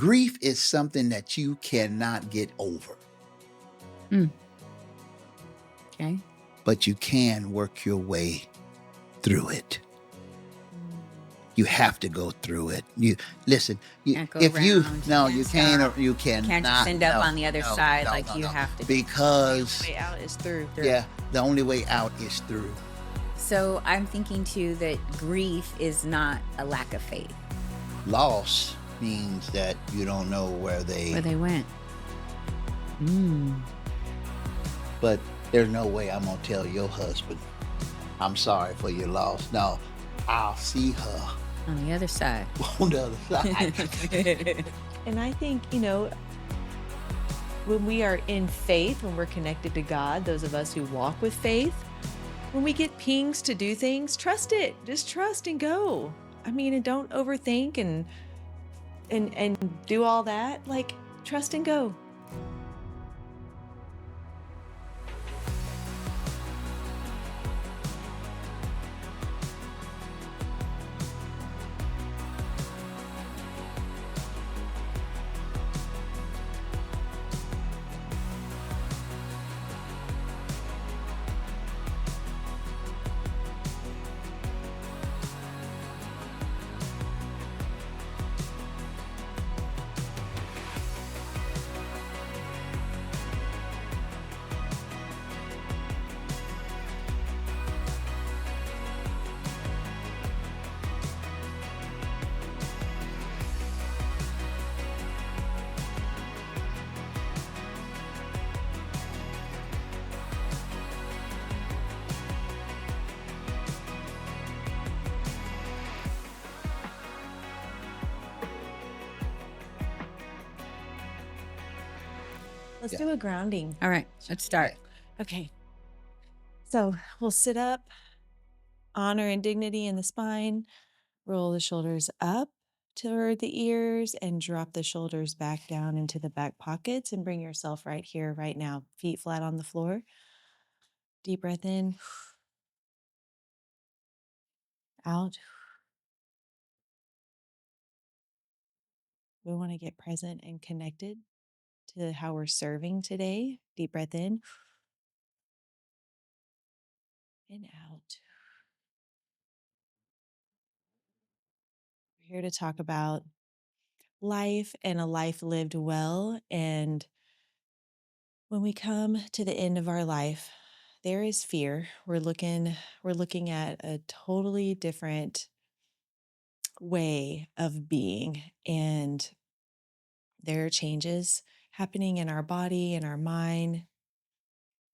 Grief is something that you cannot get over, Mm. Okay. but you can work your way through it. You have to go through it. You listen. Can't go If you around. no, Can't you can't. stop. Or you cannot. Can't just end up No, on the other no, side no, like no, you no. have to. Because Way out is through. yeah, the only way out is through. So I'm thinking too that grief is not a lack of faith. Loss means that you don't know where they went. But there's no way I'm gonna tell your husband, I'm sorry for your loss. No, I'll see her On the other side. on the other side. And I think, when we are in faith, when we're connected to God, those of us who walk with faith, when we get pings to do things, trust it. Just trust and go. I mean, and don't overthink and do all that. Like, trust and go. Let's do a grounding. All right, let's start. Okay. So we'll sit up, honor and dignity in the spine, roll the shoulders up toward the ears, and drop the shoulders back down into the back pockets, and bring yourself right here, right now. Feet flat on the floor. Deep breath in, out. We want to get present and connected to how we're serving today. Deep breath in and out. We're here to talk about life and a life lived well. And when we come to the end of our life, there is fear. We're looking at a totally different way of being, and there are changes happening in our body and our mind.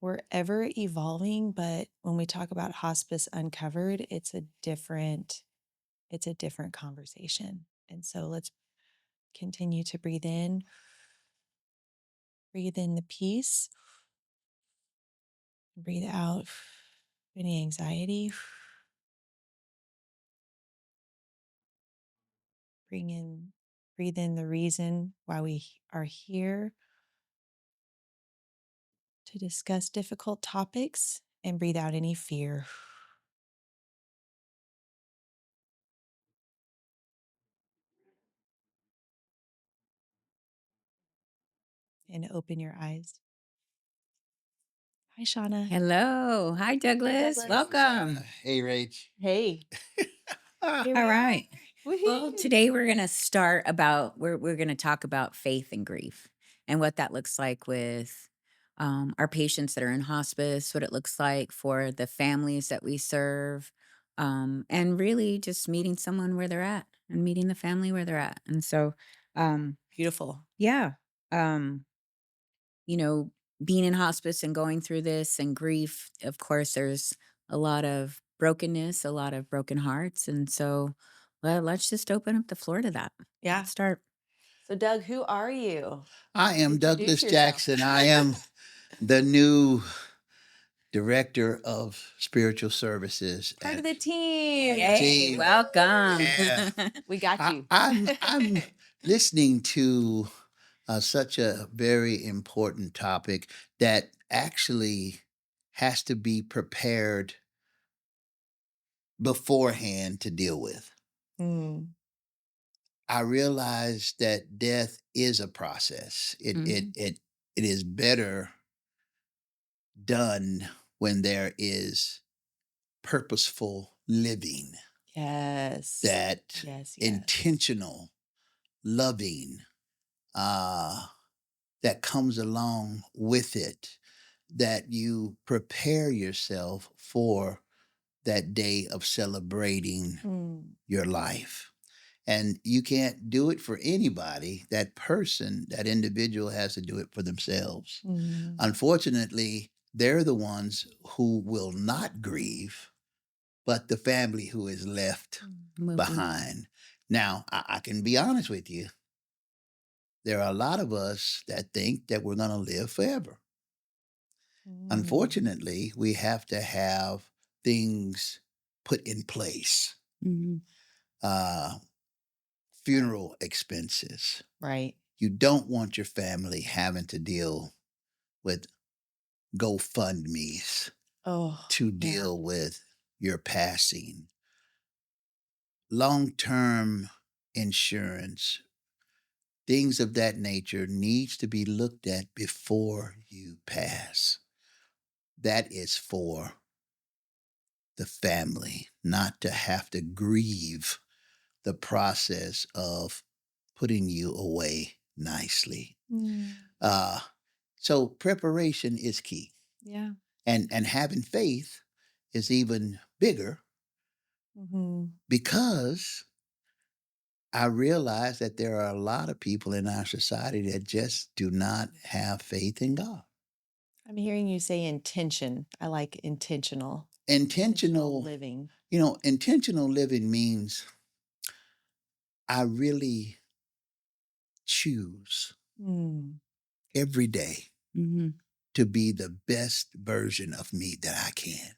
We're ever evolving, but when we talk about Hospice Uncovered, it's a different conversation. And so let's continue to breathe in the peace, breathe out any anxiety. Breathe in the reason why we are here to discuss difficult topics, and breathe out any fear. And open your eyes. Hi, Shanna. Hello. Hi, Douglas. Douglas. Welcome. Hey, Rach. Hey. Ah, Here we All are. right. Well, Woohoo. today we're going to start about, we're going to talk about faith and grief and what that looks like with our patients that are in hospice, what it looks like for the families that we serve, and really just meeting someone where they're at and meeting the family where they're at. And so, Beautiful. yeah, um, you know, being in hospice and going through this and grief, of course, there's a lot of brokenness, a lot of broken hearts. And so, well, let's just open up the floor to that. Yeah. Let's start. So, Doug, who are you? I am Introduce Douglas yourself. Jackson. I am the new director of spiritual services. Part of at the team. Yay, Team. welcome. Yeah. We got you. I'm listening to such a very important topic that actually has to be prepared beforehand to deal with. Mm. I realized that death is a process. It is better done when there is purposeful living, Yes. that Yes. intentional loving that comes along with it, that you prepare yourself for that day of celebrating your life. And you can't do it for anybody. That person, that individual has to do it for themselves. Unfortunately, they're the ones who will not grieve, but the family who is left behind. Now, I can be honest with you. There are a lot of us that think that we're going to live forever. Unfortunately, we have to have things put in place. Funeral expenses. Right. You don't want your family having to deal with GoFundMe's to deal with your passing. Long-term insurance, things of that nature needs to be looked at before you pass. That is for the family, not to have to grieve the process of putting you away nicely. So preparation is key. Yeah. And having faith is even bigger because I realize that there are a lot of people in our society that just do not have faith in God. I'm hearing you say intention. I like intentional Intentional living. Intentional living means I really choose every day to be the best version of me that I can.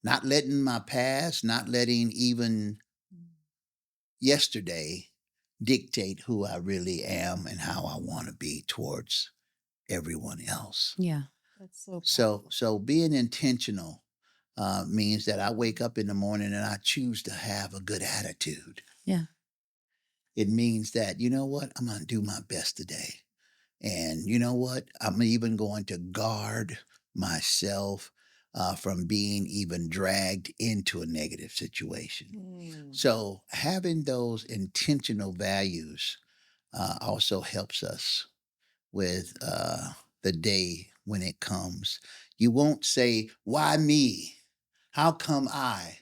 Not letting my past, not letting even yesterday dictate who I really am and how I want to be towards everyone else. Yeah. That's so So being intentional means that I wake up in the morning and I choose to have a good attitude. Yeah. It means that, you know what, I'm going to do my best today. And you know what, I'm even going to guard myself from being even dragged into a negative situation. So having those intentional values also helps us with the day when it comes. You won't say, why me? How come I?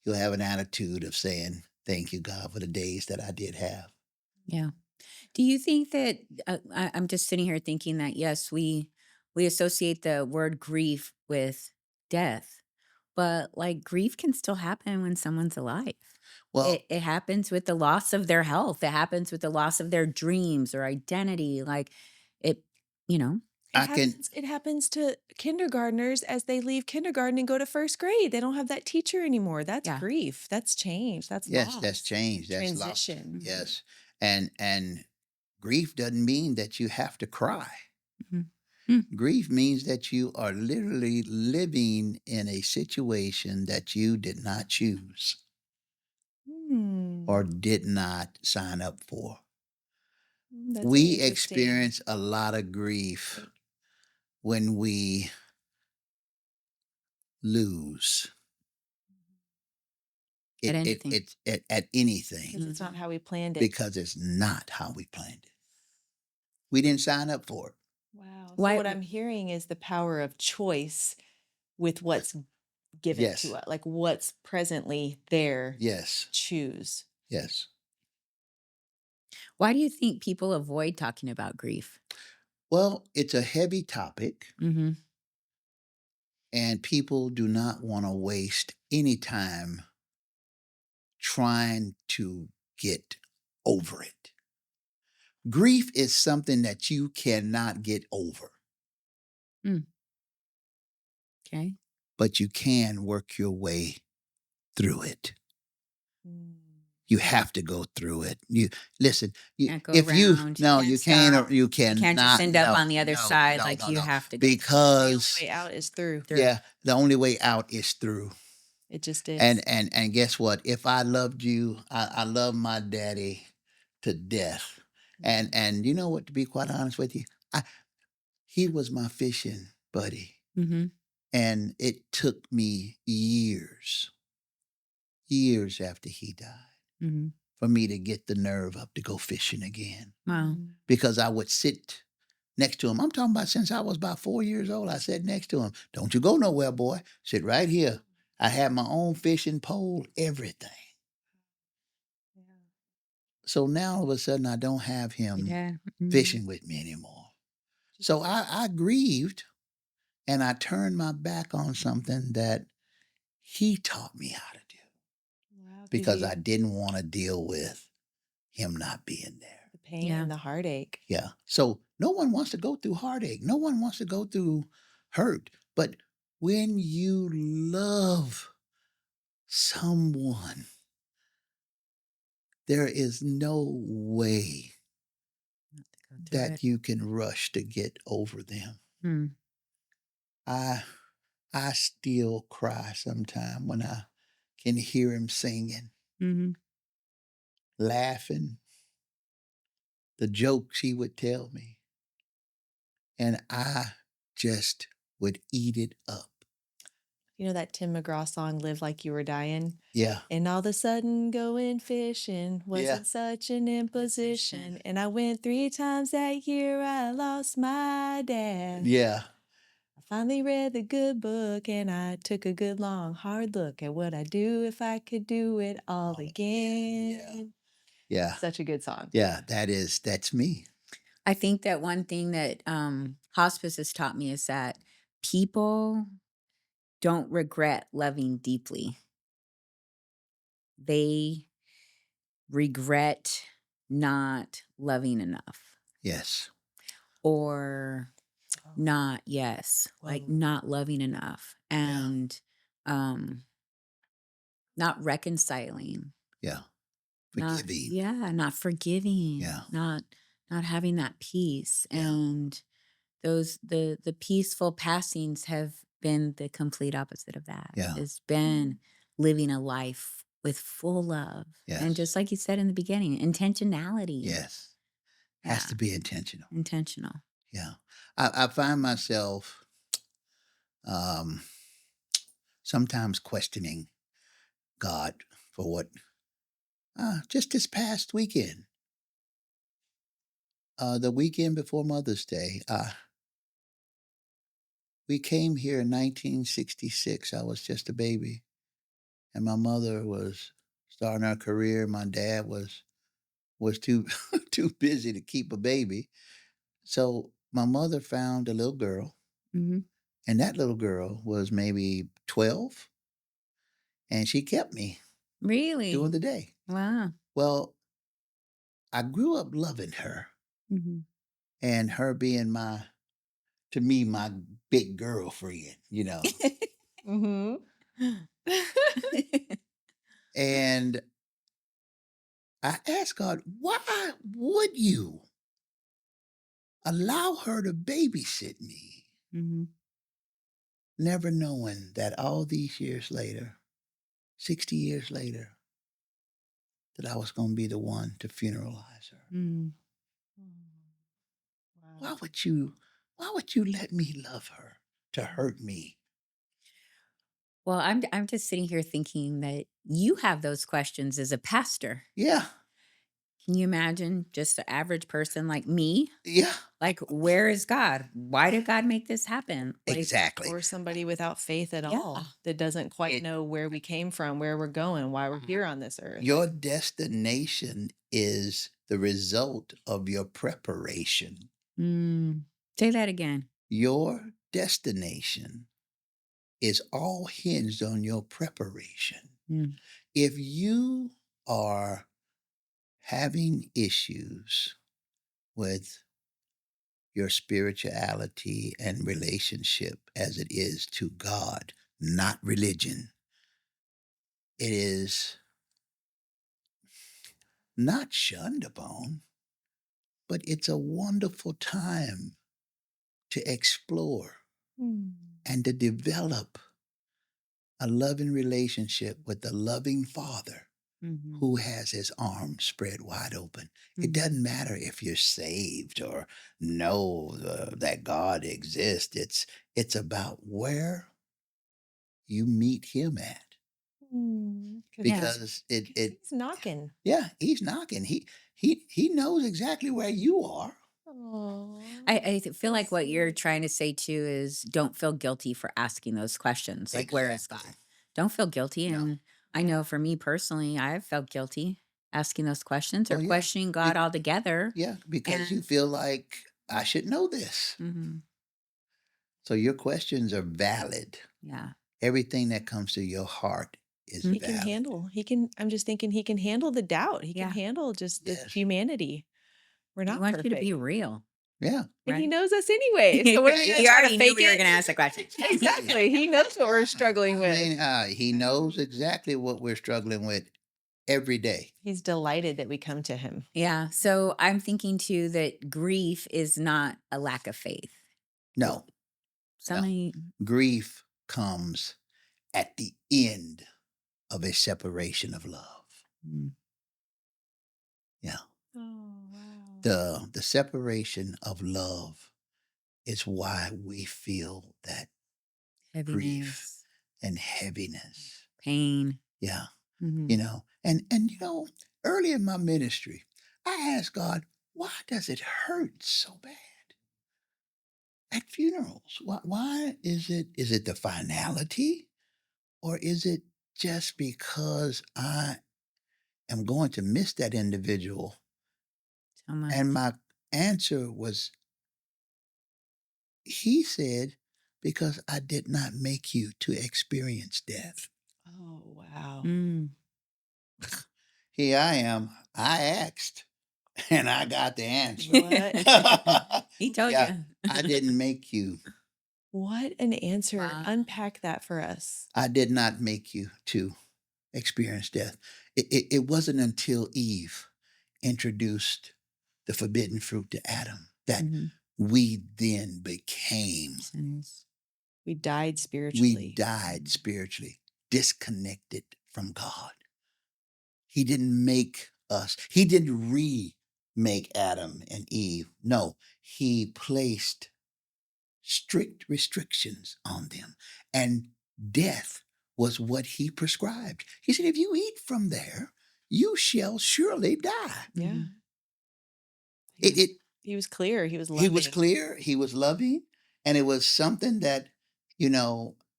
You'll have an attitude of saying, thank you, God, for the days that I did have. Yeah. Do you think that I'm just sitting here thinking that yes, we associate the word grief with death, but like grief can still happen when someone's alive. Well, It happens with the loss of their health. It happens with the loss of their dreams or identity. Like it, you know. I can. It happens to kindergartners as they leave kindergarten and go to first grade. They don't have that teacher anymore. That's grief. That's change. That's Yes, loss. that's change. That's transition. Loss. Yes, and grief doesn't mean that you have to cry. Grief means that you are literally living in a situation that you did not choose or did not sign up for. We experience a lot of grief when we lose At anything. It's at anything. Because it's not how we planned it. Because it's not how we planned it. We didn't sign up for it. Wow. So what I'm hearing is the power of choice with what's given to us, like what's presently there. Yes. Choose. Yes. Why do you think people avoid talking about grief? Well, it's a heavy topic. And people do not want to waste any time trying to get over it. Grief is something that you cannot get over. Okay. But you can work your way through it. You have to go through it. You listen. You can't just end up on the other side. You have to go because the only way out is through. Yeah, the only way out is through. It just is. And guess what? If I loved you, I love my daddy to death. And you know what, to be quite honest with you, I he was my fishing buddy. Mhm. And it took me years, years after he died Mhm. for me to get the nerve up to go fishing again. Wow. Mhm. Because I would sit next to him. I'm talking about since I was about 4 years old. I sat next to him. Don't you go nowhere, boy. Sit right here. I had my own fishing pole, everything. Yeah. So now all of a sudden I don't have him Yeah. Mhm. fishing with me anymore. Just So I grieved and I turned my back on something that he taught me how to do wow, because because you I didn't want to deal with him not being there. the pain Yeah. and the heartache. Yeah. So no one wants to go through heartache. No one wants to go through hurt. But when you love someone, there is no way Not to go through it. that you can rush to get over them. Mm. I I still cry sometime when I can hear him singing, Mhm. laughing, the jokes he would tell me, and I just would eat it up. You know that Tim McGraw song, Live Like You Were Dying? Yeah. And all of a sudden going fishing Yeah. wasn't such an imposition. And I went 3 times that year, I lost my dad. Yeah. I finally read the good book and I took a good long hard look at what I'd do if I could do it all again. Yeah. Such a good song. Yeah. That's me. I think that one thing that hospice has taught me is that people don't regret loving deeply. They regret not loving enough Yes. or Oh, not, yes, like whoa. not loving enough Yeah. and um not reconciling, Yeah. not Forgiving. yeah, not forgiving, Yeah. not having that peace. Yeah. And those the peaceful passings have been the complete opposite of that. Yeah. It's been living a life with full love. And Yes. just like you said in the beginning, intentionality. Yes. Has Yeah, to be intentional. intentional. Yeah. I find myself um, sometimes questioning God for what just this past weekend, the weekend before Mother's Day, we came here in 1966. I was just a baby, and my mother was starting her career. My dad was too too busy to keep a baby. So my mother found a little girl, Mhm. and that little girl was maybe 12, and she kept me during Really? the day. Wow. Well, I grew up loving her Mhm. and her being to me, my big girlfriend, Mm-hmm. And I asked God, why would you allow her to babysit me? Mhm. Never knowing that all these years later, 60 years later, that I was going to be the one to funeralize her. Mm. Wow. Why would you let me love her to hurt me? Well, I'm just sitting here thinking that you have those questions as a pastor. Yeah, Can you imagine just an average person like me? yeah, Like, where is God? Why did God make this happen? Like, exactly. Or somebody without faith at yeah. all that doesn't quite It, know where we came from, where we're going, why we're here on this earth. your destination is the result of your preparation. Mm. Say that again. Your destination is all hinged on your preparation. Mm. If you are having issues with your spirituality and relationship as it is to God, not religion, it is not shunned upon, but it's a wonderful time to explore Mm. and to develop a loving relationship with the loving Father Mhm. who has his arms spread wide open. It Mhm. doesn't matter if you're saved or know that God exists. It's about where you meet him at, Yeah. because it he's knocking. yeah, he's knocking. He knows exactly where you are. Oh, Feel like what you're trying to say too is don't feel guilty for asking those questions. Like, where is God? Exactly. Don't feel guilty. No. And I know for me personally, I've felt guilty asking those questions or Oh yeah. questioning God Be- altogether. yeah, because you And feel like I should know this. mhm, So your questions are valid. yeah. Everything that comes to your heart is he can valid. handle. He can. I'm just thinking he can handle the doubt. He can Yeah. handle just the Yes. humanity. We're He not wants you to perfect, be real, Yeah. and he right? knows us anyway. So what are we going You to try to already knew fake we were it? going to ask that question. Exactly. He knows what we're struggling I with. mean, he knows exactly what we're struggling with every day. He's delighted that we come to him. Yeah. So I'm thinking too that grief is not a lack of faith. No, So no. many, Grief comes at the end of a separation of love. mm, Yeah. Oh wow. The separation of love is why we feel that grief heaviness, and heaviness. pain. Yeah. Mhm. And early in my ministry, I asked God, why does it hurt so bad at funerals? Why is it the finality, or is it just because I am going to miss that individual? So much. And my answer was, he said, because I did not make you to experience death. Oh wow. Mm. Here I am. I asked and I got the answer. What? He told Yeah, you. I didn't make you. What an answer. Wow. Unpack that for us. I did not make you to experience death. It wasn't until Eve introduced the forbidden fruit to Adam that Mhm. we then became, Sinners. We died we spiritually. died spiritually, disconnected from God. He didn't make us, he didn't remake Adam and Eve. No, he placed strict restrictions on them. And death was what he prescribed. He said, if you eat from there, you shall surely die. Yeah. Mhm. He It, was, it he was clear. He was he was loving. clear, he was loving, and it was something that,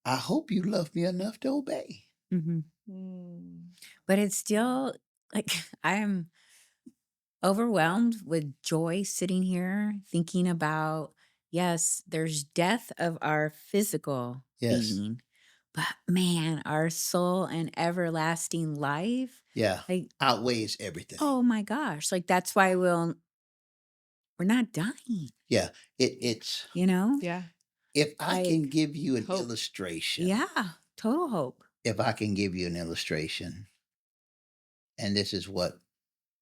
I hope you love me enough to obey. Mhm. Mm. But it's still like I'm overwhelmed with joy sitting here thinking about, yes, there's death of our physical Yes. being, but man, our soul and everlasting life, Yeah. like, Outweighs everything. oh my gosh, like that's why we're not dying, Yeah. It's you know? Yeah. if I can Like, give you an Hope. illustration, yeah, total hope. if I can give you an illustration, and this is what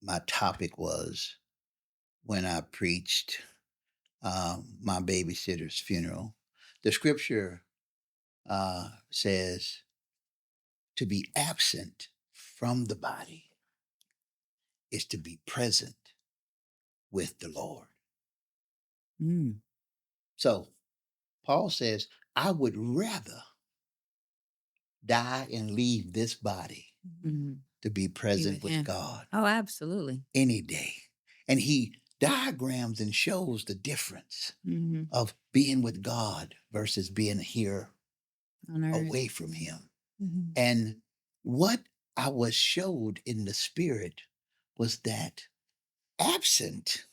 my topic was when I preached my babysitter's funeral. The scripture says to be absent from the body is to be present with the Lord. Mm, So Paul says, I would rather die and leave this body mhm. to be Be present with with him. God Oh, absolutely. any day. And he diagrams and shows the difference Mhm. of being with God versus being here On earth. away from him. Mhm. And what I was showed in the spirit was that absent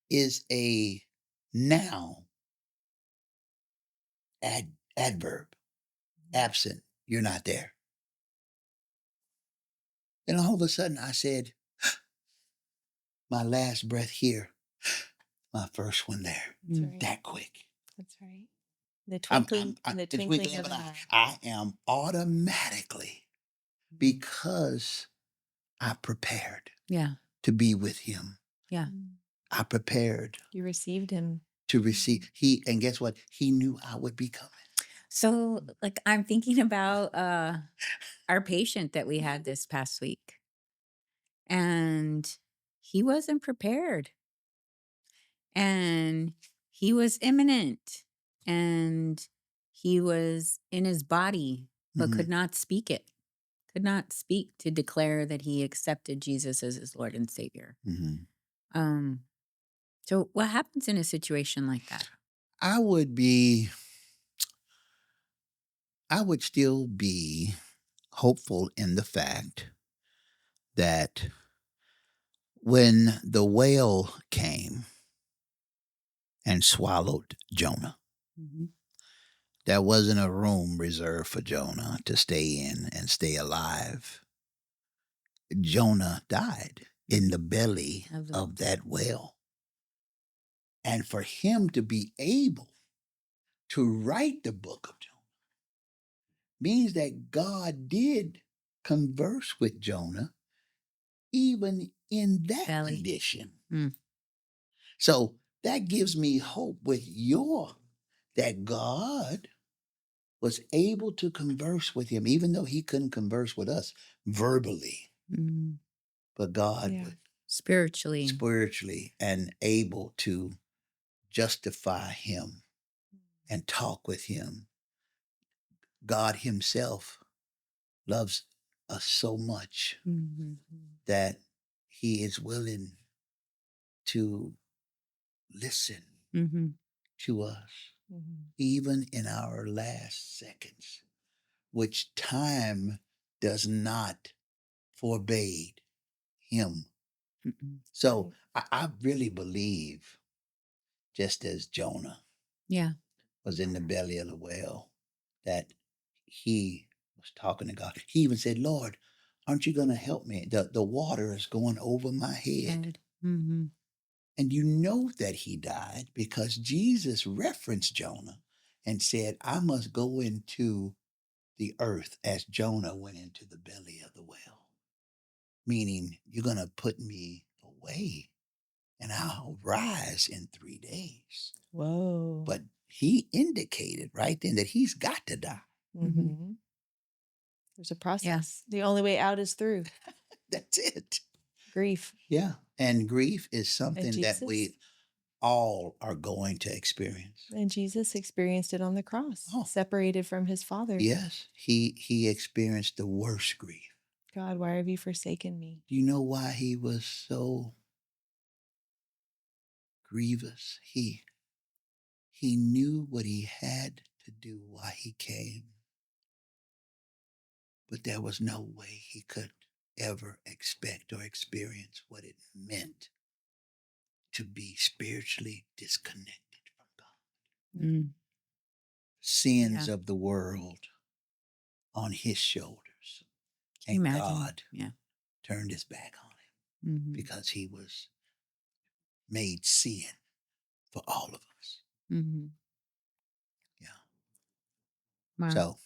is a noun adverb. Absent, you're not there. And all of a sudden I said, my last breath here, my first one there. That's Mm. right. That quick. That's right. The I'm, twinkling, I'm, in the the twinkling of an eye. eye. I am automatically, because I prepared Yeah. to be with him. Yeah. Mm. I prepared You received him. to receive. And guess what? He knew I would be coming. So, like, I'm thinking about our patient that we had this past week, and he wasn't prepared, and he was imminent, and he was in his body, but Mhm, could not speak it, could not speak to declare that he accepted Jesus as his Lord and Savior. mhm. Um, so, what happens in a situation like that? I would be I would still be hopeful in the fact that when the whale came and swallowed Jonah, Mhm. there wasn't a room reserved for Jonah to stay in and stay alive. Jonah died in Mhm. the belly Of the of that whale. And for him to be able to write the book of Jonah means that God did converse with Jonah even in that belly. condition. Mm. So that gives me hope with your that God was able to converse with him, even though he couldn't converse with us verbally, Mm. but God Yeah. was Spiritually. spiritually and able to justify him and talk with him. God himself loves us so much Mhm. that he is willing to listen Mhm. to us, Mhm. even in our last seconds, which time does not forbade him. Mm-mm. So Right. I really believe, just as Jonah Yeah. was in the belly of the whale, that he was talking to God. He even said, Lord, aren't you going to help me? The water is going over my head. Head. Mhm. And you know that he died because Jesus referenced Jonah and said, I must go into the earth as Jonah went into the belly of the whale, meaning you're going to put me away and I'll rise in 3 days. Whoa. But he indicated right then that he's got to die. Mhm. Mhm. There's a Yeah. process. The only way out is through That's it. grief. Yeah. And grief is And something that Jesus we all are going to experience. and Jesus experienced it on the cross, Oh, separated from his Father. yes. He experienced the worst grief. God, why have you forsaken me? Do you know why he was so grievous? He knew what he had to do why he came, but there was no way he could ever expect or experience what it meant to be spiritually disconnected from God. Mm. Mm. Sins Yeah. of the world on his shoulders. Can you And imagine? God Yeah. turned his back on him Mhm. because he was made sin for all of us. Mhm. Yeah. Wow. So,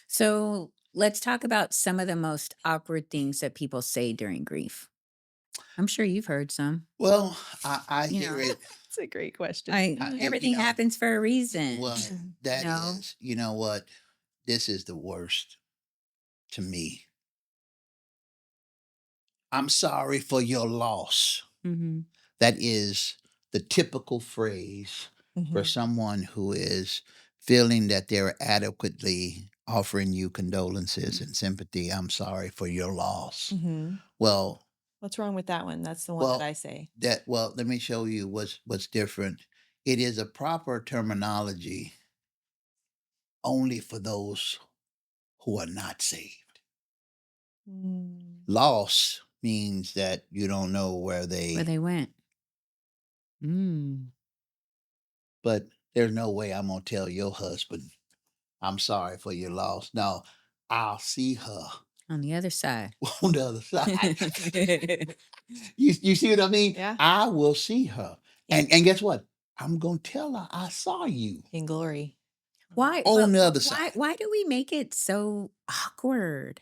So, let's talk about some of the most awkward things that people say during grief. I'm sure you've heard some. well, I You hear know, it. It's a great question. everything happens for a Well, reason, Mhm. you that know? is, you know what? This is the worst to me. I'm sorry for your loss. Mhm. That is the typical phrase for Mhm. someone who is feeling that they're adequately offering you condolences Mm. and sympathy. I'm sorry for your loss. Mhm. Well, What's wrong with that one? That's the one that well, I say. let me show you what's different. It is a proper terminology only for those who are not saved. Mm. Loss means that you don't know where Where they, they went. Mm. but there's no way I'm gonna tell your husband, I'm sorry for your loss. No, I'll see her On the other side. on the other side. You see what I mean? Yeah. I will see her. In And guess what? I'm gonna tell her I saw you in glory. Why on but the wh other why side. why do we make it so awkward?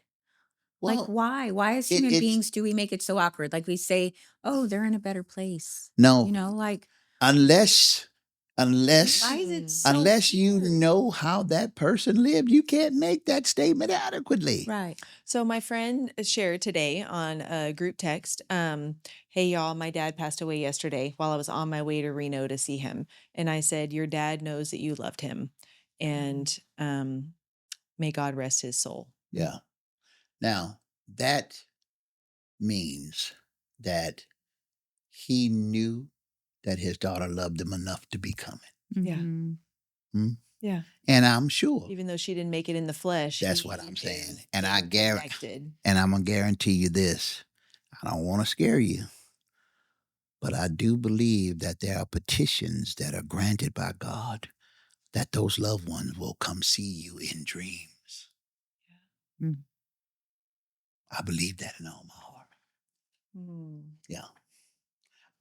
Like, Well, why? Why as it, human it's beings do we make it so awkward? Like, we say, "Oh, they're in a better place." You no, know, like unless Why is it Mm. so unless you hard? know how that person lived, you can't make that statement adequately. Right. So my friend shared today on a group text, hey y'all, my dad passed away yesterday while I was on my way to Reno to see him. And I said, your dad knows that you loved him. And may God rest his soul. Yeah. Now, that means that he knew that his daughter loved him enough to be coming. Yeah. Mhm. Hmm? Yeah. And I'm sure Even though she didn't make it in the flesh. that's what I'm saying. And they I were guarantee, connected. and I'm going to guarantee you this. I don't want to scare you, but I do believe that there are petitions that are granted by God that those loved ones will come see you in dreams. Mm. I believe that in all my heart. Mm. Yeah.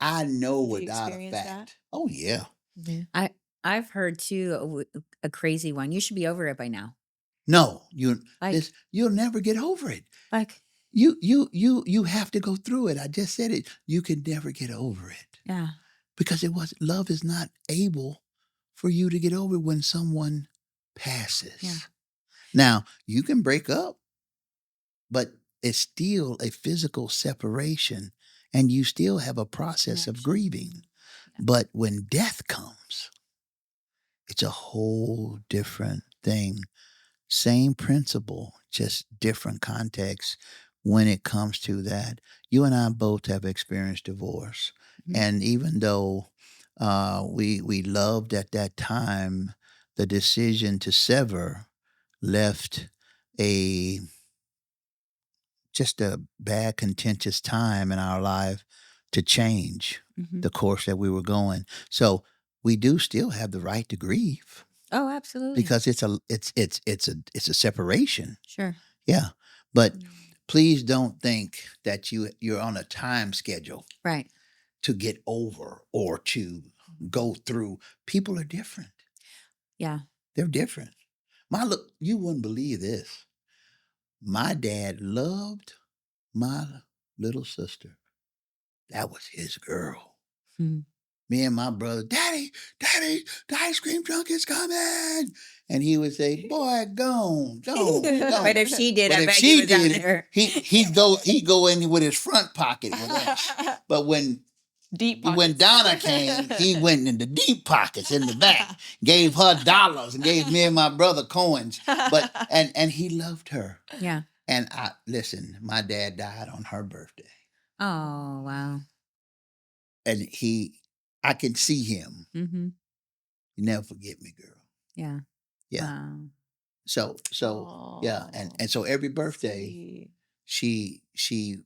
I know Have you without a experienced that? fact. Oh, yeah. I've heard too a crazy one. You should be over it by now. No, Like you'll never get over it. like You have to go through it. I just said it. You can never get over it yeah. because love is not able for you to get over it when someone passes. Yeah. Now, you can break up, but it's still a physical separation and you still have a process of Connection. grieving. Yeah. But when death comes, it's a whole different thing. Same principle, just different context when it comes to that. You and I both have experienced divorce. Mhm. And even though we loved at that time, the decision to sever left a just a bad, contentious time in our life to change Mhm. the course that we were going. So we do still have the right to grieve Oh, absolutely. because it's a separation. Sure. Yeah. But please don't think that you're on a time schedule Right. to get over or to go through. People are different. Yeah. They're different. You wouldn't believe this. My dad loved my little sister. That was his girl. Hmm. Me and my brother, Daddy, Daddy, the ice cream truck is coming. And he would say, Boy, gone. But if she did, But I if bet he she was out did it, there. he'd go in with his front pocket with us. But when Deep Donna came, he went in the deep pockets in the back, gave her dollars and gave me and my brother coins. But and he loved her. Yeah. And listen, my dad died on her birthday. Oh, wow. And I can see him. Mm-hmm. You never forget me, girl. Yeah. Yeah. Wow. So yeah, and so every birthday she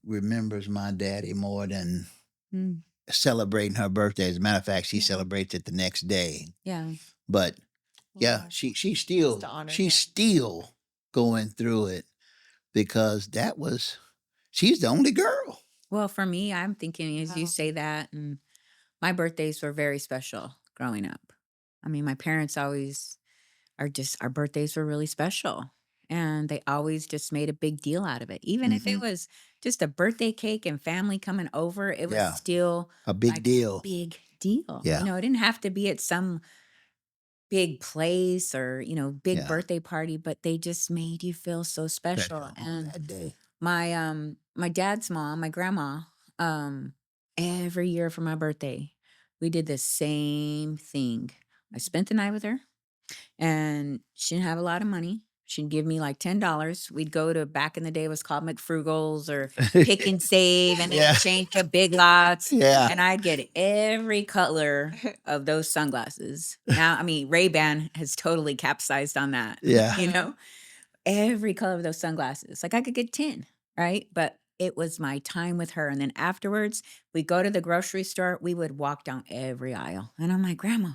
remembers my daddy more than Mm. celebrating her birthday. As a matter of fact, she Yeah. celebrates it the next day. Yeah. But yeah, Wow. she's Just to honor she's him. still going through it because she's the only girl. Well, for me, I'm thinking as you Wow. say that, and my birthdays were very special growing up. I mean, my parents always our birthdays were really special. And they always just made a big deal out of it. Even if it Mhm. was just a birthday cake and family coming over, it was Yeah. still A big like deal. big deal. Yeah. It didn't have to be at some big place or, big Yeah. birthday party, but they just made you feel so special. On And that day. my dad's mom, my grandma, every year for my birthday, we did the same thing. I spent the night with her and she didn't have a lot of money. She'd give me like $10. We'd go to back in the day it was called McFrugal's or Pick and Save and Yeah. they'd change to Big Lots. Yeah. And I'd get every color of those sunglasses. Now, I mean, Ray-Ban has totally capsized on that. Yeah. Every color of those sunglasses. Like I could get 10, right? But it was my time with her. And then afterwards, we go to the grocery store. We would walk down every aisle. And I'm like, Grandma,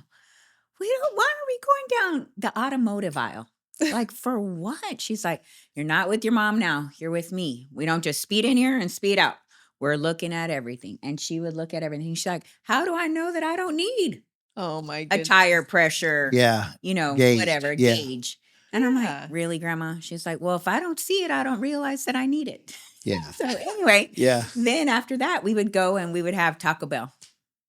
why are we going down the automotive aisle? Like, for what? She's like, you're not with your mom now. You're with me. We don't just speed in here and speed out. We're looking at everything. And she would look at everything. She's like, how do I know that I don't need Oh my a goodness. tire pressure, Yeah. whatever, Yeah. gauge? And I'm Yeah. like, really, Grandma? She's like, well, if I don't see it, I don't realize that I need it. Yeah. So anyway, Yeah. then after that, we would go and we would have Taco Bell.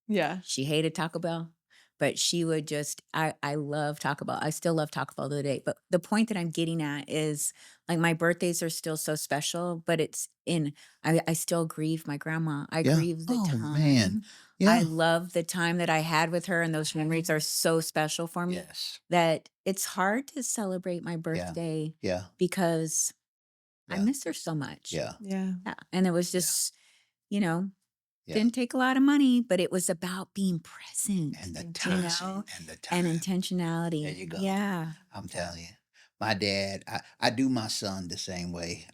Yeah. She hated Taco Bell. but she would just I love Taco Bell. I still love Taco Bell today. But the point that I'm getting at is like my birthdays are still so special, but it's in I still grieve my grandma. I Yeah. grieve the Oh, man. time. I Yeah. love the time that I had with her, and those memories are so special for me Yes. that it's hard to celebrate my Yeah. birthday Yeah. because I Yeah. miss her so much. Yeah. Yeah. Yeah. And it was Yeah. just, you know, Yeah. didn't take a lot of money, but it was about being present, And the It you did. know, time. And the and time. There intentionality. you go. Yeah. I'm Yeah. telling you, my dad, I do my son the same way.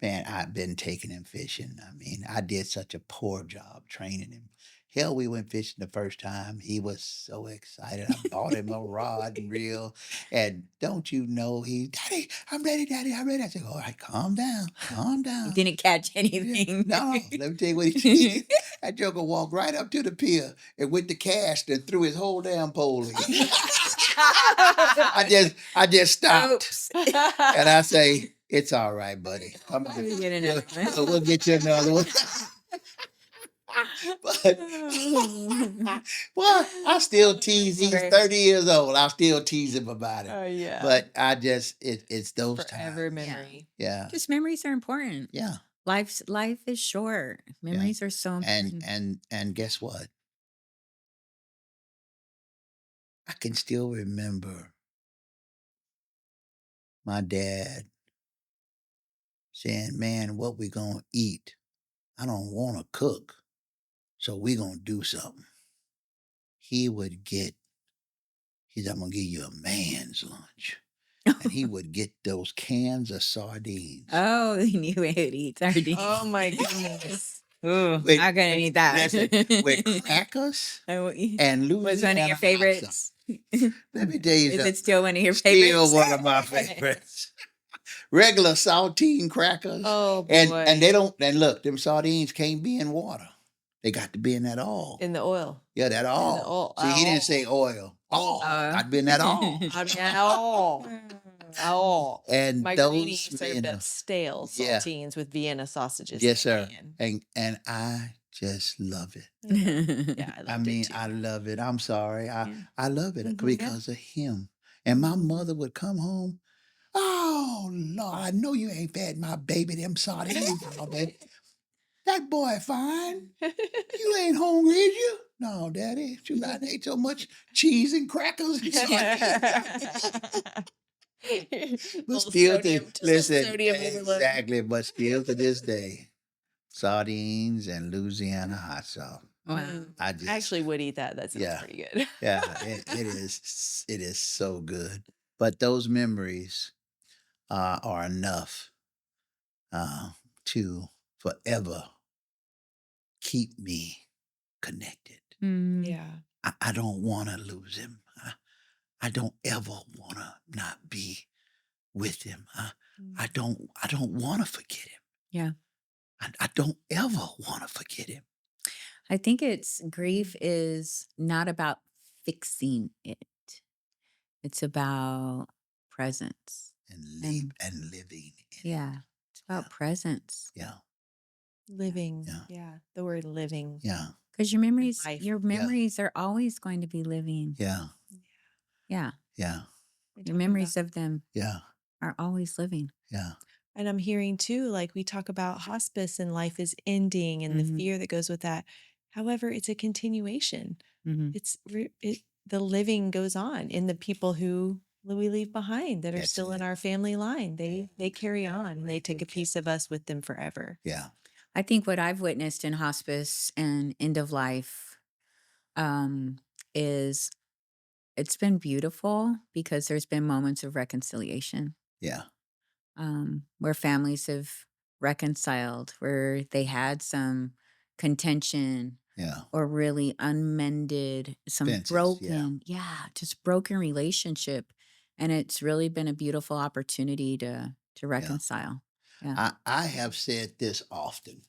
Man, I've been taking him fishing. I mean, I did such a poor job training him. Hell, we went fishing the first time. He was so excited. I bought him a rod and reel. And don't you know, Daddy, I'm ready, Daddy, I'm ready. I said, all right, calm down, calm You down. didn't catch Yeah. anything. No, let me tell you what he did. That joker walked right up to the pier and with the cast and threw his whole damn pole in. I just stopped Oops. and I say, it's all right, buddy. Come on. Let me get We'll, another we'll get you another one. But well, I still tease. He's Right. 30 years old. I still tease him about it. Oh, yeah. But it's those Forever times. memory. Yeah. Just memories are important. Yeah. Life is short. Yeah. Memories are so And important. and guess what? I can still remember my dad saying, "Man, what we gonna eat? I don't want to cook, so we gonna do something." He would get. He's, "I'm gonna give you a man's lunch," and he would get those cans of sardines. Oh, you would eat sardines. Oh my goodness. Ooh, With, not gonna with eat that. listen, with crackers Was and one of Louisiana your hot sauce. favorites? Let me tell you Is something. it still one of your Still favorites? one of my favorites. Regular saltine crackers. Oh And boy. they don't, and look, them sardines can't be in water. They got to be in that oil. In the oil. Yeah, that In the all. oil. See, he didn't say oil. All. Got to be in that all. I mean, oh. Oh. And My those, granny served up stale yeah. saltines with Vienna sausages. Yes, in a sir. pan. And I just love it. Yeah, I I loved mean, it too. I love it. I'm sorry. Yeah. I love it Mhm. because of him. And my mother would come home. Oh Lord, I know you ain't fed my baby them sardines. Baby. That boy fine. You ain't hungry, is you? No, Daddy. You I ate so much cheese and crackers and sardines. But Little still to sodium, just a listen, sodium overload. exactly, but still to this day, sardines and Louisiana hot sauce. Wow. I I just actually would eat that. That sounds Yeah. pretty good. yeah, it is so good. But those memories are enough uh, to forever keep me connected. Mm. Yeah. I don't want to lose him. I don't ever want to not be with him. I don't want to forget him. Yeah. I don't ever want to forget him. I think it's grief is not about fixing it. It's about presence. And And living in it. yeah, it's about Yeah. presence. Yeah. Living. Yeah. Yeah. The word living. Yeah. Because Life. your memories are always going to be living. Yeah. Yeah. Yeah. We Your talk memories about- of them Yeah. are always living. Yeah. And I'm hearing too, like we talk about hospice and life is ending and the Mhm. fear that goes with that. However, it's a continuation. Mhm. The living goes on in the people who we leave behind that are That's still in it. our family line. They carry on. They take a piece of us with them forever. Yeah. I think what I've witnessed in hospice and end of life is it's been beautiful because there's been moments of reconciliation Yeah. where families have reconciled, where they had some contention Yeah. or really unmended, some Fences, yeah. broken, just broken relationship. And it's really been a beautiful opportunity to reconcile. Yeah. I have said this often.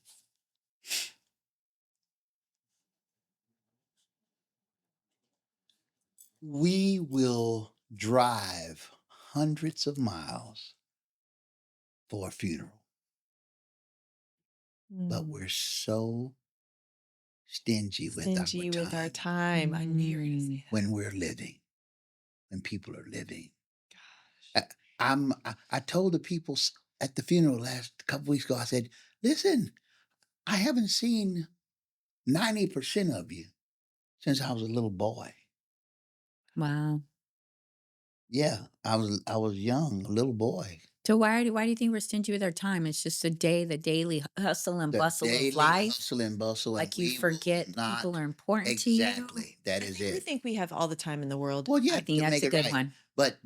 We will drive hundreds of miles for a funeral, but Mm. we're so stingy with our Stingy with our time time. I knew you were going to say that. when we're living, when people are living. Gosh. I told the people at the funeral last couple weeks ago, I said, listen, I haven't seen 90% of you since I was a little boy. Wow. Yeah, I was young, a little boy. So why do you think we're stingy with our time? It's just the daily hustle and The bustle of daily life. hustle and bustle, and Like you we will forget people not are important to you. exactly. That I is think we it. think we have all the time in the world. Well, yeah, I think to that's make a it good right. one. But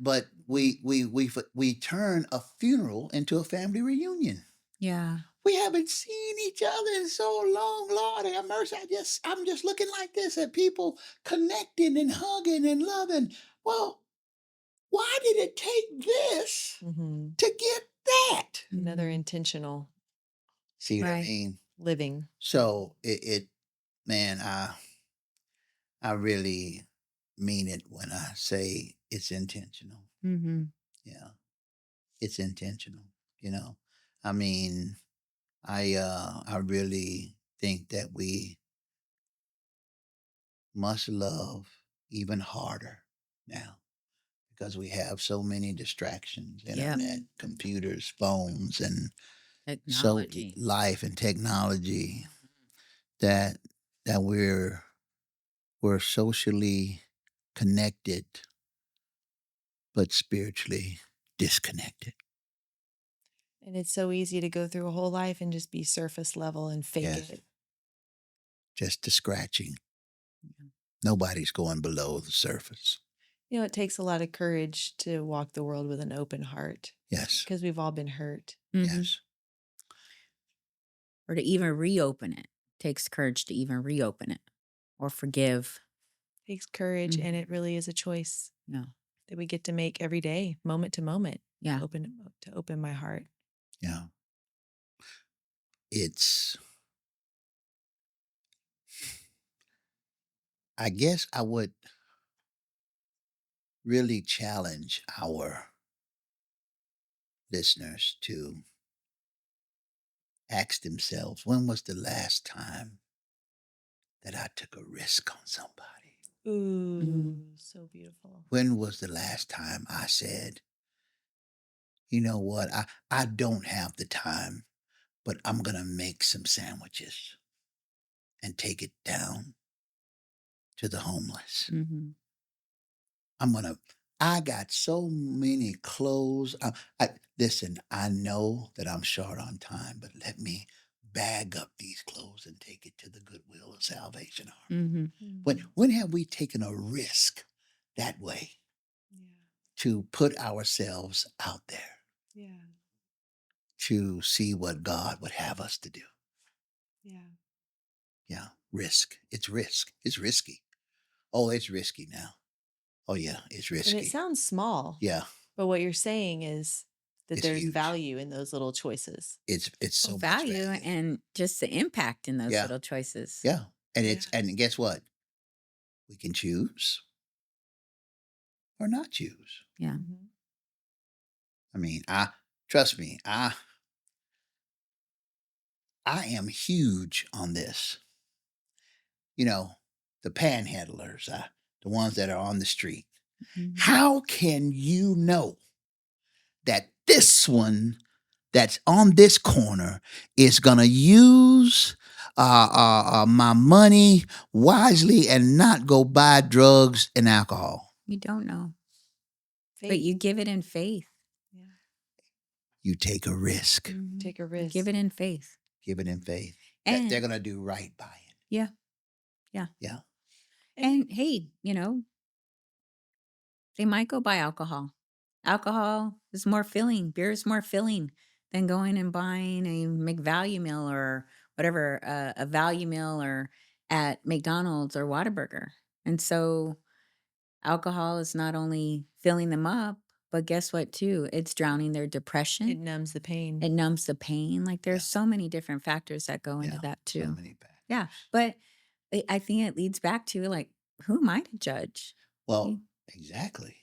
we turn a funeral into a family reunion. Yeah. We haven't seen each other in so long, Lord have mercy. I'm just looking like this at people connecting and hugging and loving. Well, why did it take this Mm-hmm. to get that? Another Mhm. intentional See what I Right. mean? living. So man, I really mean it when I say it's intentional. Mm-hmm. Yeah, it's intentional. You know, I mean, I really think that we must love even harder now because we have so many distractions: Yep. internet, computers, phones, and so Technology. life and technology that that we're socially connected but spiritually disconnected. And it's so easy to go through a whole life and just be surface level and fake Yes, it. just the scratching. Yeah. Nobody's going below the surface. You know, it takes a lot of courage to walk the world with an open heart Yes, because we've all been hurt. Mm-hmm. yes, Or to even reopen it. Takes courage to even reopen it or forgive. It takes courage, and Mhm. it really is a choice Yeah. that we get to make every day, moment to moment. Yeah. To open my heart. yeah. It's, I guess I would really challenge our listeners to ask themselves, when was the last time that I took a risk on somebody? Ooh, Mm. so beautiful. When was the last time I said, you know what, I don't have the time, but I'm going to make some sandwiches and take it down to the homeless? Mm-hmm. I'm going to, I got so many clothes. Listen, I know that I'm short on time, but let me bag up these clothes and take it to the Goodwill of Salvation Army. Mm-hmm. When have we taken a risk that way Yeah. to put ourselves out there Yeah. to see what God would have us to do? Yeah. Yeah, risk. It's risk. It's risky. Oh, it's risky now. Oh yeah, it's And it risky. sounds small, Yeah, but what you're saying is that it's there's huge. value in those little choices. It's Well, so much value value. and just the impact in those Yeah, little choices. yeah. And Yeah. and guess what? We can choose or not choose. Yeah. Mhm. I mean, I trust me, I am huge on this. You know, the panhandlers, the ones that are on the street. Mhm. How can you know that this one that's on this corner is going to use my money wisely and not go buy drugs and alcohol? You don't know, but Faith. you give it in faith. Yeah. You take a risk, Mhm. Take a You risk. give it in faith. give it in faith that they're And going to do right by it. yeah, yeah. Yeah. And hey, they might go buy alcohol. Alcohol is more filling. Beer is more filling than going and buying a McValue meal or whatever, a value meal or at McDonald's or Whataburger. And so alcohol is not only filling them up, but guess what too? It's drowning their It depression. numbs the pain. It numbs the pain. Like Yeah. there's so many different factors that go into Yeah. that So too. many factors. Yeah. But I think it leads back to like, who am I to judge? Well, You- exactly.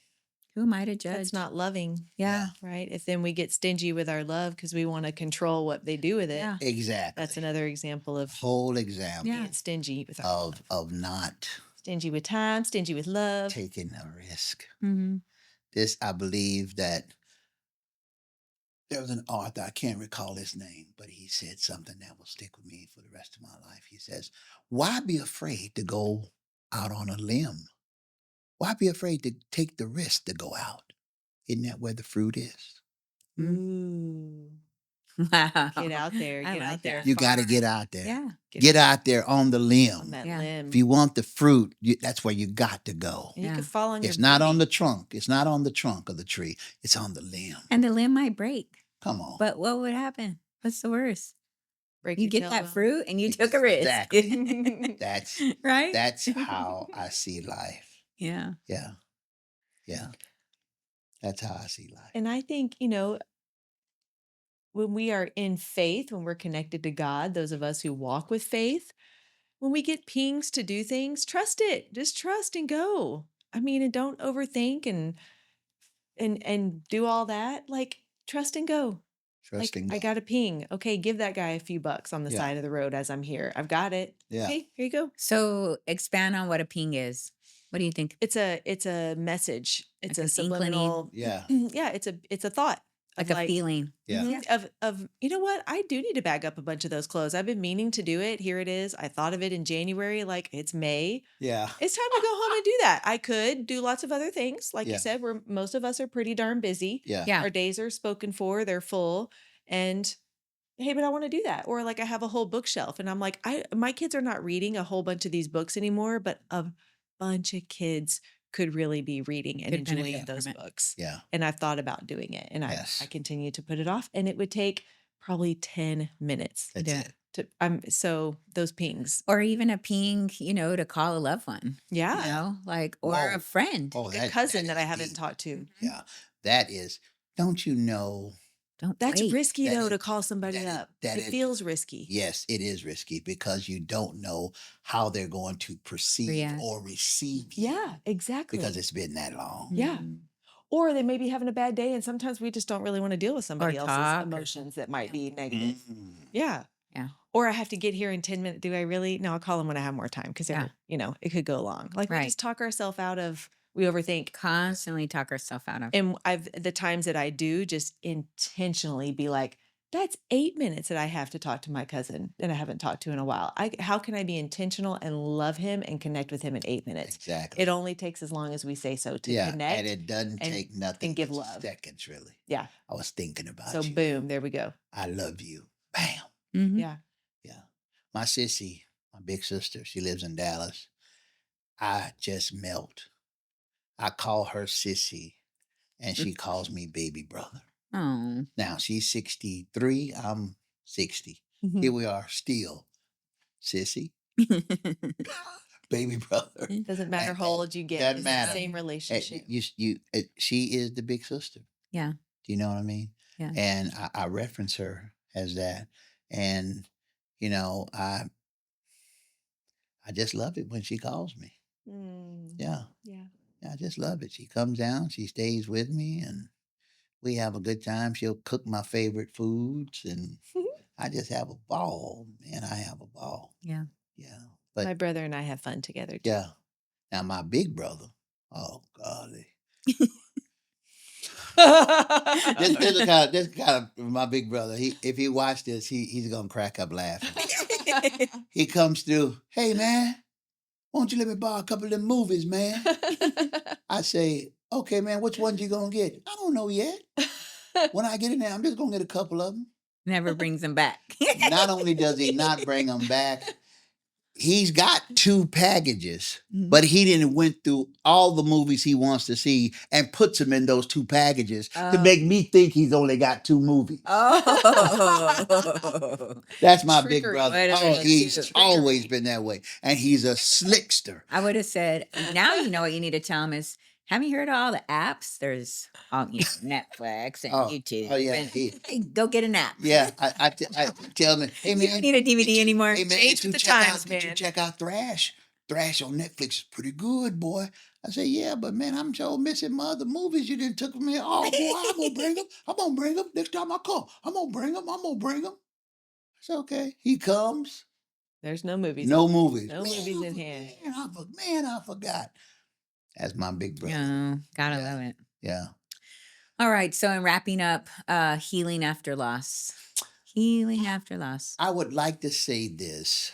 Who am I to judge? That's not loving. Yeah. Right. If then we get stingy with our love because we want to control what they do with it. Yeah. Exactly. That's another example of whole example Yeah. being stingy with our love. of not Stingy with time, stingy with love. taking a risk. Mm-hmm. This, I believe that there was an author, I can't recall his name, but he said something that will stick with me for the rest of my life. He says, why be afraid to go out on a limb? Why be afraid to take the risk to go out? Isn't that where the fruit is? Ooh. Wow. Get out there. I Get like out there. that. You got to Far. get out there. Yeah. Get out there on the On limb. that Yeah. limb. If you want the fruit, that's where you got to go. And you Yeah. could fall on your It's not on booty. the trunk. It's not on the trunk of the tree. It's on the limb. And the limb might break. Come on. But what would happen? What's the worst? Break You your get that tailbone. fruit and you took a risk. Exactly. That's right? that's how I see life. Yeah. Yeah. Yeah. That's how I see life. And I think, when we are in faith, when we're connected to God, those of us who walk with faith, when we get pings to do things, trust it. Just trust and go. I mean, and don't overthink and do all that. Like, trust and go. Trust Like, and I go. got a ping. Okay, give that guy a few bucks on the Yeah. side of the road as I'm here. I've got it. Yeah. Okay, here you go. So expand on what a ping is. What do you think? It's a message. It's Like a an subliminal. Yeah. Yeah, it's a thought. Like of a feeling. Yeah. Of you know what? I do need to bag up a bunch of those clothes. I've been meaning to do it. Here it is. I thought of it in January. Like, it's May. Yeah. It's time to go home and do that. I could do lots of other things. Like Yeah. you said, most of us are pretty darn busy. Yeah. Yeah. Our days are spoken for. They're full. And hey, but I want to do that. Or like I have a whole bookshelf and I'm like, my kids are not reading a whole bunch of these books anymore, but a bunch of kids could really be reading and Could enjoying benefit those from it. books. Yeah. And I've thought about doing it. And Yes. I continue to put it off. And it would take probably 10 minutes. That's Yeah. it. So those pings. Or even a ping, to call a loved one. Yeah. Like, or Whoa. a friend. Oh, A cousin that I is haven't deep. talked to. Yeah. That is, don't you know? Don't That's wait. risky That though is- to call somebody that is- up. that It is- feels risky. Yes, it is risky because you don't know how they're going to perceive React. or receive you. Yeah, exactly. Because it's been that long. Yeah. Mhm. Or they may be having a bad day, and sometimes we just don't really want to deal with somebody else's talk or- emotions that might be negative. Mm. Yeah. Yeah. Or I have to get here in 10 minutes. Do I really? No, I'll call them when I have more time because Yeah. it could go long. Like we Right. just talk ourselves out of, we overthink. Constantly talk ourselves out of it. And the times that I do just intentionally be like, that's 8 minutes that I have to talk to my cousin that I haven't talked to in a while. How can I be intentional and love him and connect with him in 8 minutes? Exactly. It only takes as long as we say so to Yeah. connect. And it doesn't and- take nothing give but love. seconds, really. Yeah. I was thinking about So you. boom, there we go. I love you. Bam. Mhm. Yeah. Yeah. My sissy, my big sister, she lives in Dallas. I just melt. I call her sissy and she calls me baby brother. Oh. Now she's 63, I'm 60. Mhm. Here we are still. Sissy, baby brother. Doesn't matter And- how old you get. doesn't It's matter. the same And relationship. she is the big sister. Yeah. Do you know what I mean? Yeah. And I reference her as that. And, I just love it when she calls me. Mm, Yeah. yeah. I just love it. She comes down, she stays with me, and we have a good time. She'll cook my favorite foods, and I just have a ball. Man, I have a ball. Yeah. Yeah. But My brother and I have fun together. Too. yeah. Now my big brother, oh golly. This kind of my big brother. If he watched this, he's gonna crack up laughing. He comes through, hey man, why don't you let me borrow a couple of them movies, man? I say, okay, man, which ones you gonna get? I don't know yet. When I get in there, I'm just gonna get a couple of them. Never brings them back. Not only does he not bring them back, he's got 2 packages, Mhm. but he didn't went through all the movies he wants to see and puts them in those 2 packages to Oh. make me think he's only got 2 movies. Oh. That's my big Trickery. brother. Wait a Oh, minute, he's trickery. always been that way. And he's a slickster. I would have said, now you know what you need to tell him is, have you heard of all the apps? There's Netflix and YouTube. Oh, yeah. And, hey, go get an app. Yeah, I tell him, hey You man, don't need a DVD did you- anymore. Hey man, Change did you with the check times, out, Did you man. check out Thrash? Thrash on Netflix is pretty good, boy. I say, yeah, but man, I'm so missing my other movies you didn't took from me. Oh, boy, I'm gonna bring them. I'm gonna bring them next time I come. I'm gonna bring them. I'm gonna bring them. It's okay. He comes. There's no movies. No movies. No movies in hand. Man, I forgot. That's my big brother. Yeah, gotta Yeah. love it. Yeah. All right. So in wrapping up, healing after loss. Healing after loss. I would like to say this.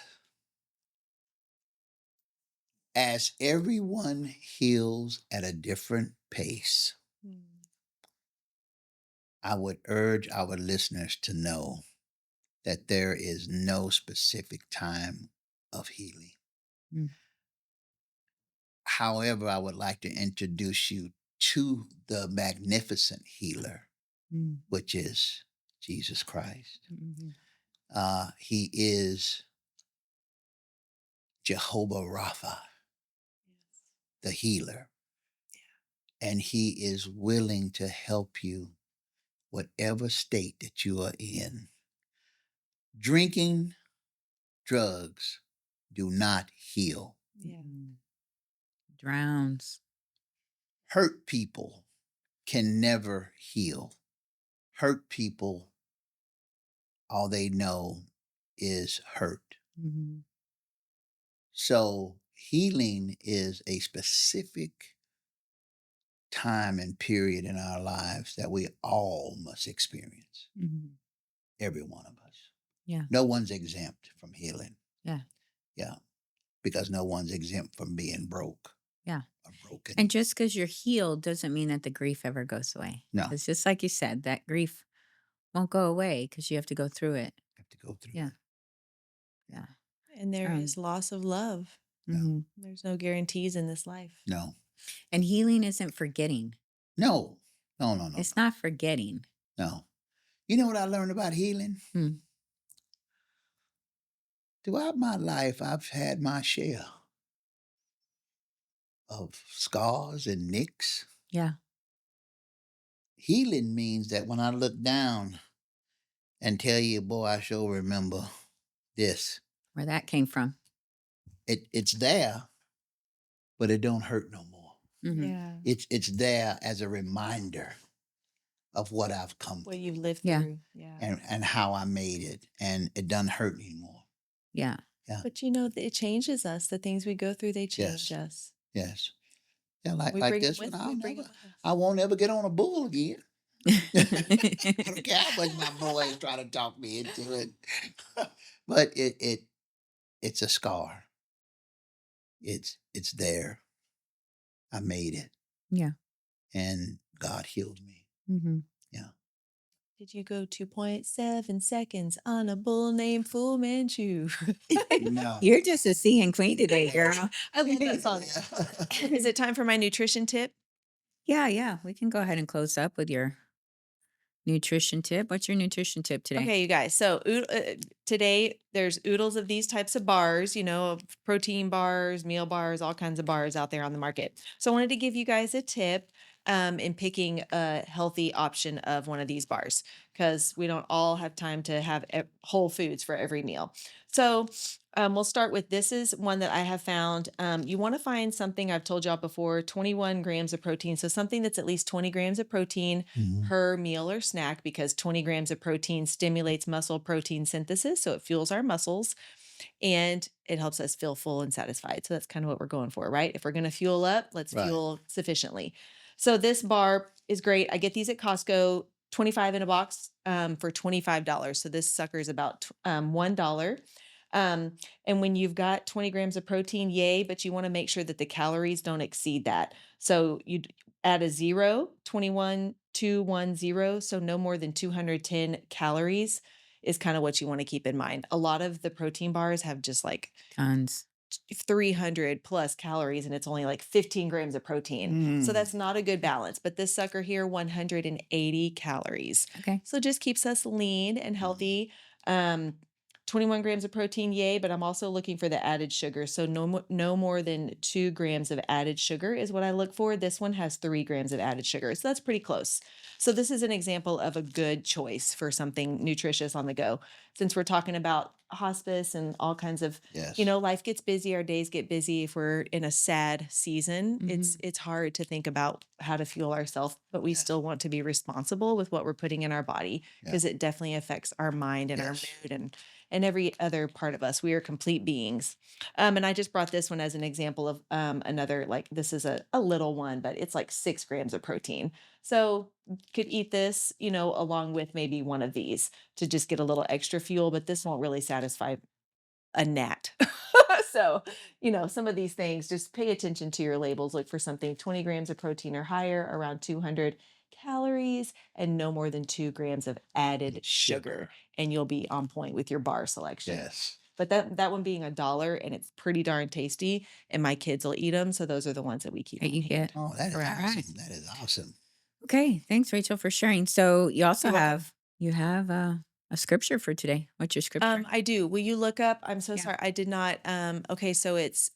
As everyone heals at a different pace, Mm. I would urge our listeners to know that there is no specific time of healing. Mm. However, I would like to introduce you to the magnificent healer, Mm. which is Jesus Christ. Mhm. He is Jehovah Rapha, Yes. the healer, and he is willing to help you whatever state that you are in. Drinking drugs do not heal. Yeah. Mm. Drowns. Hurt people can never heal. Hurt people, all they know is hurt. Mhm. So healing is a specific time and period in our lives that we all must experience. Mhm. Every one of us. Yeah. No one's exempt from healing. Yeah. Yeah. Because no one's exempt from being broke Yeah. or broken. And just because you're healed doesn't mean that the grief ever goes away. No. It's just like you said, that grief won't go away because you have to go through it. Have to go through Yeah. it. Yeah. And there is loss of love. Mhm. There's no guarantees in this life. No. And healing isn't forgetting. No. No, no, no. It's not forgetting. No. You know what I learned about healing? Hmm. Throughout my life, I've had my share of scars and nicks. Yeah. Healing means that when I look down and tell you, boy, I sure remember this. Where that came from. It's there, but it don't hurt no more. Mhm. Yeah. It's there as a reminder of what I've come What through you've lived Yeah. through. Yeah. and how I made it, and it doesn't hurt anymore. Yeah. Yeah. But it changes us. The things we go through, they change Yes. us. Yes. Yeah, like We like bring it this with one. we bring it with us. I won't ever get on a bull again. I don't care how much my boys try to talk me into it. But it's a scar. It's there. I made it. Yeah. And God healed me. Mhm. Yeah. Did you go 2.7 seconds on a bull named Fu Manchu? No. You're just a seeing queen today, girl. I love that song. Is it time for my nutrition tip? Yeah, yeah. We can go ahead and close up with your nutrition tip. What's your nutrition tip today? Okay, you guys. So today there's oodles of these types of bars, of protein bars, meal bars, all kinds of bars out there on the market. So I wanted to give you guys a tip in picking a healthy option of one of these bars because we don't all have time to have whole foods for every meal. So we'll start with this is one that I have found. You want to find something I've told y'all before, 21 grams of protein. So something that's at least 20 grams of protein Mhm. per meal or snack because 20 grams of protein stimulates muscle protein synthesis. So it fuels our muscles and it helps us feel full and satisfied. So that's kind of what we're going for, right? If we're going to fuel up, let's Right. fuel sufficiently. So this bar is great. I get these at Costco, 25 in a box for $25. So this sucker is about $1. And when you've got 20 grams of protein, yay, but you want to make sure that the calories don't exceed that. So you add a 0, 21,210, so no more than 210 calories is kind of what you want to keep in mind. A lot of the protein bars have just like Tons. 300 plus calories and it's only like 15 grams of protein. So Mm. that's not a good balance. But this sucker here, 180 calories. Okay. So just keeps us lean and healthy. 21 grams of protein, yay, but I'm also looking for the added sugar. So no more than 2 grams of added sugar is what I look for. This one has 3 grams of added sugar. So that's pretty close. So this is an example of a good choice for something nutritious on the go. Since we're talking about hospice and all kinds of, Yes. life gets busy, our days get busy. If we're in a sad season, Mhm. it's hard to think about how to fuel ourselves, but we Yes. still want to be responsible with what we're putting in our body Yeah. because it definitely affects our mind and our Yes. mood and every other part of us. We are complete beings. And I just brought this one as an example of another, like this is a little one, but it's like 6 grams of protein. So could eat this, along with maybe one of these to just get a little extra fuel, but this won't really satisfy a gnat. So, some of these things, just pay attention to your labels. Look for something 20 grams of protein or higher, around 200 calories, and no more than 2 grams of added sugar. And you'll be on point with your bar selection. Yes. But that one being $1 and it's pretty darn tasty, and my kids will eat them. So those are the ones that we keep That on you hand. get. Oh, that is Right. awesome. That is awesome. Okay. Thanks, Rachel, for sharing. So you also You're welcome. have a scripture for today. What's your scripture? I do. Will you look up? I'm so Yeah. sorry. I did not. Okay, so it's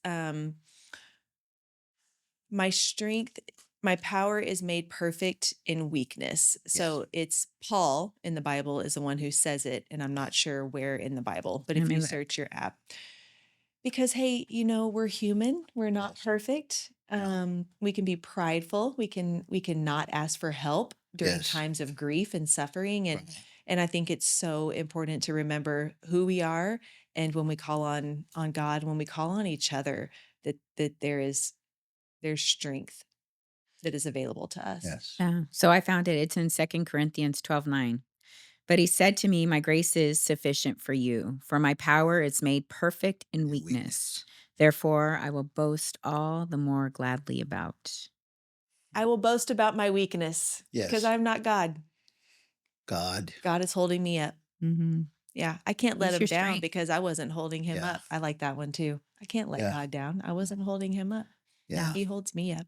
my strength, my power is made perfect in weakness. So it's Paul in the Bible is the one who says it, and I'm not sure where in the Bible, but Let if me you look. search your app, because hey, we're human, we're not Yes. perfect. No. We can be prideful, we can not ask for help during Yes. times of grief and suffering, and Right. and I think it's so important to remember who we are, and when we call on God, when we call on each other, that there's strength that is available to us. Yes. So I found it. It's in 2 Corinthians 12:9. But he said to me, my grace is sufficient for you, for my power is made perfect in And weakness. weakness. Therefore, I will boast all the more gladly about. I will boast about my weakness because Yes. I'm not God. God. God is holding me up. Mm-hmm. Yeah, I can't let He's him your down strength. because I wasn't holding him Yeah. up. I like that one too. I can't let Yeah. God down. I wasn't holding him up. Yeah. He holds me up.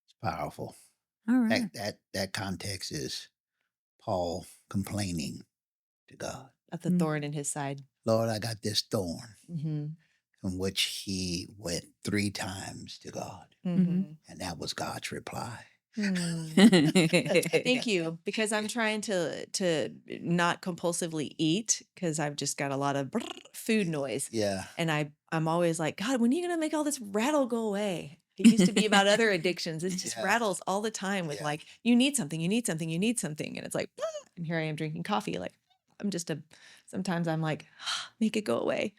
It's powerful. All That right. that that context is Paul complaining to God. Of the Mm. thorn in his side. Lord, I got this thorn, Mm-hmm. from which he went 3 times to God. Mm-hmm. And that was God's reply. Thank you, because I'm trying to not compulsively eat because I've just got a lot of food noise, Yeah. and I'm always like, God, when are you gonna make all this rattle go away? It used to be about other addictions. It's just Yeah. rattles all the time with Yeah. like, you need something, you need something, you need something, and it's like, and here I am drinking coffee. Like, I'm just a. Sometimes I'm like, make it go away,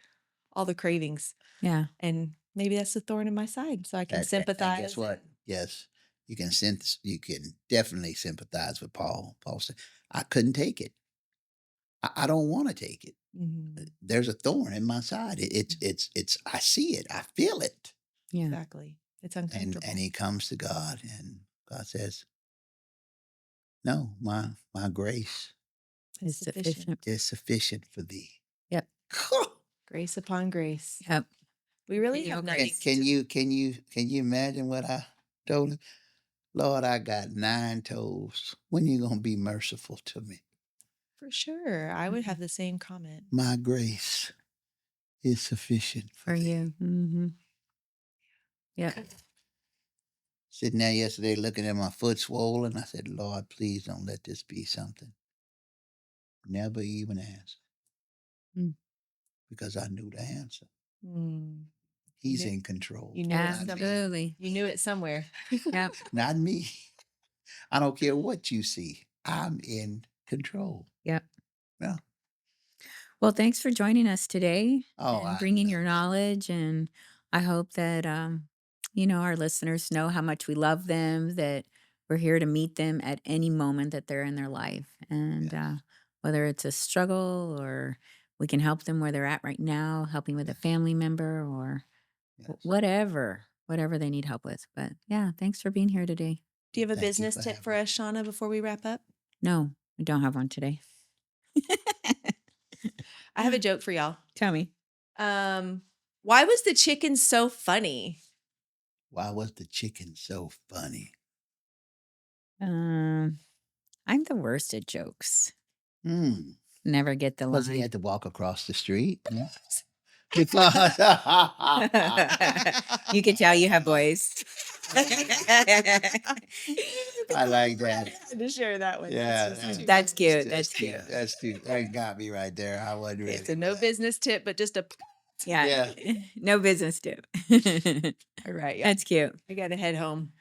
all the cravings, Yeah. and maybe that's the thorn in my side, so I can And guess sympathize. what? Yes. You can definitely sympathize with Paul. Paul said, I couldn't take it. I don't want to take it. Mhm. There's a thorn in my side. It's I see it. I feel it. Yeah. Exactly, it's uncomfortable. And he comes to God, and God says, no, my grace It's It's sufficient. sufficient. is sufficient for thee. Yep. Grace upon grace. Yep. We really Your have Can, nothing grace. can you imagine what I told him? Lord, I got 9 toes. When you gonna be merciful to me? for sure. I would have the same comment. My grace is sufficient for For thee. you. Mm-hmm. Yep. Sitting there yesterday looking at my foot swollen. I said, Lord, please don't let this be something. Never even ask, Mm. because I knew the answer. Mm. He's knew- in control. You knew it. Not me. Absolutely. You knew it somewhere. Yep. Not me. I don't care what you see. I'm in control. Yep. Yeah. Well, thanks for joining us today Oh, and I bringing your love it. knowledge. And I hope that, our listeners know how much we love them, that we're here to meet them at any moment that they're in their life. And Yes. whether it's a struggle or we can help them where they're at right now, helping with a Yes. family member or Yes. whatever they need help with. But yeah, thanks for being here today. Do you have a Thank you business for tip for having me. us, Shauna, before we wrap up? No, we don't have one today. I have a joke for y'all. Tell me. Why was the chicken so funny? Why was the chicken so funny? Um, I'm the worst at jokes. Hmm. Never get the Because he line. had to walk across the street. Yeah. Because You can tell you have boys. I like that. had to share that one. Yeah, That's just too That's funny. cute. That's cute. That's too. That got me right there. I wasn't ready. It's a for no that. business tip, but just a Yeah. Yeah. No business tip. all right. Yeah, That's cute. I gotta head home.